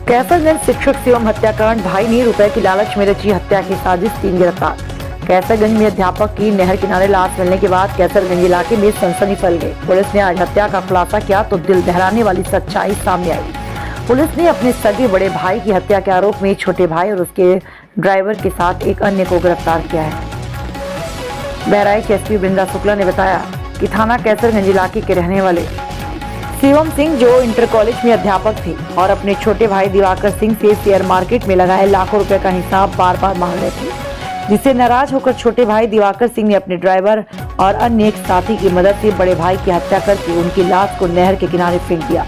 कैसरगंज शिक्षक एवं हत्याकांड, भाई ने रुपए की लालच में रची हत्या की साजिश, 3 गिरफ्तार। कैसरगंज में अध्यापक की नहर किनारे लाश मिलने के बाद कैसरगंज इलाके में सनसनी फैल गई। पुलिस ने आज हत्या का खुलासा किया तो दिल दहलाने वाली सच्चाई सामने आई। पुलिस ने अपने सगे बड़े भाई की हत्या के आरोप में छोटे भाई और उसके ड्राइवर के साथ एक अन्य को गिरफ्तार किया है। बहराइच एसपी वृंदा शुक्ला ने बताया कि थाना कैसरगंज इलाके के रहने वाले शिवम सिंह, जो इंटर कॉलेज में अध्यापक थे और अपने छोटे भाई दिवाकर सिंह से शेयर मार्केट में लगाए लाखों रुपए का हिसाब बार बार मांग रहे थे, जिससे नाराज होकर छोटे भाई दिवाकर सिंह ने अपने ड्राइवर और अन्य एक साथी की मदद से बड़े भाई की हत्या करके उनकी लाश को नहर के किनारे फेंक दिया।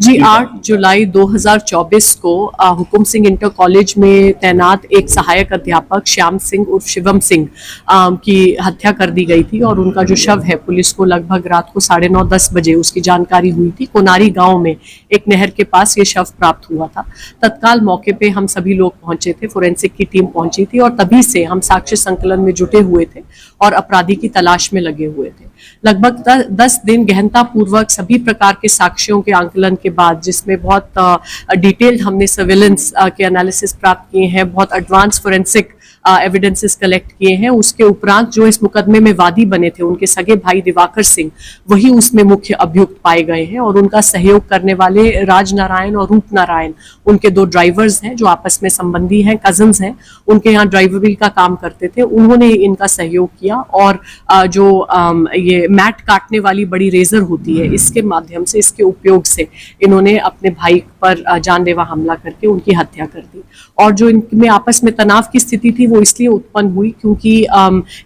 जी 8 जुलाई 2024 को हुकुम सिंह इंटर कॉलेज में तैनात एक सहायक अध्यापक श्याम सिंह उर्फ शिवम सिंह की हत्या कर दी गई थी और उनका जो शव है पुलिस को लगभग रात को 9:30-10 बजे उसकी जानकारी हुई थी। कोनारी गांव में एक नहर के पास ये शव प्राप्त हुआ था। तत्काल मौके पे हम सभी लोग पहुंचे थे, फोरेंसिक की टीम पहुंची थी और तभी से हम साक्ष्य संकलन में जुटे हुए थे और अपराधी की तलाश में लगे हुए थे। लगभग 10 दिन गहनता पूर्वक सभी प्रकार के साक्ष्यों के आंकलन के बाद, जिसमें बहुत डिटेल्ड हमने सर्वेलेंस के एनालिसिस प्राप्त किए हैं, बहुत एडवांस फोरेंसिक एविडेंसेस कलेक्ट किए हैं, उसके उपरांत जो इस मुकदमे में वादी बने थे उनके सगे भाई दिवाकर सिंह, वही उसमें मुख्य अभियुक्त पाए गए हैं और उनका सहयोग करने वाले राज नारायण और रूप नारायण, उनके 2 ड्राइवर्स हैं जो आपस में संबंधी हैं, कजन्स हैं, उनके यहाँ ड्राइवरी का काम करते थे, उन्होंने इनका सहयोग किया और जो ये मैट काटने वाली बड़ी रेजर होती है, इसके माध्यम से, इसके उपयोग से इन्होंने अपने भाई पर जानलेवा हमला करके उनकी हत्या कर दी। और जो इनमें आपस में तनाव की स्थिति थी वो इसलिए उत्पन्न हुई क्योंकि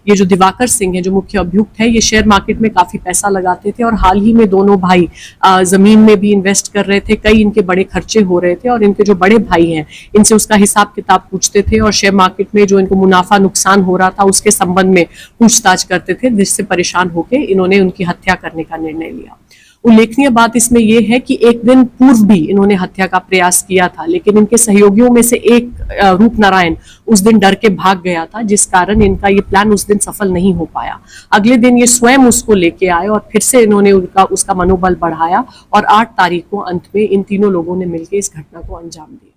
ये जो दिवाकर सिंह है जो मुख्य अभियुक्त है, ये शेयर मार्केट में काफी पैसा लगाते थे और हाल ही में दोनों भाई जमीन में भी इन्वेस्ट कर रहे थे, कई इनके बड़े खर्चे हो रहे थे और इनके जो बड़े भाई हैं इनसे उसका हिसाब किताब पूछते थे और शेयर मार्केट में जो इनको मुनाफा नुकसान हो रहा था उसके संबंध में पूछताछ करते थे, जिससे परेशान होकर इन्होंने उनकी हत्या करने का निर्णय लिया। उल्लेखनीय बात इसमें यह है कि एक दिन पूर्व भी इन्होंने हत्या का प्रयास किया था, लेकिन इनके सहयोगियों में से एक रूप नारायण उस दिन डर के भाग गया था, जिस कारण इनका ये प्लान उस दिन सफल नहीं हो पाया। अगले दिन ये स्वयं उसको लेके आए और फिर से इन्होंने उसका मनोबल बढ़ाया और 8 तारीख को अंत में इन तीनों लोगों ने मिलकर इस घटना को अंजाम दिया।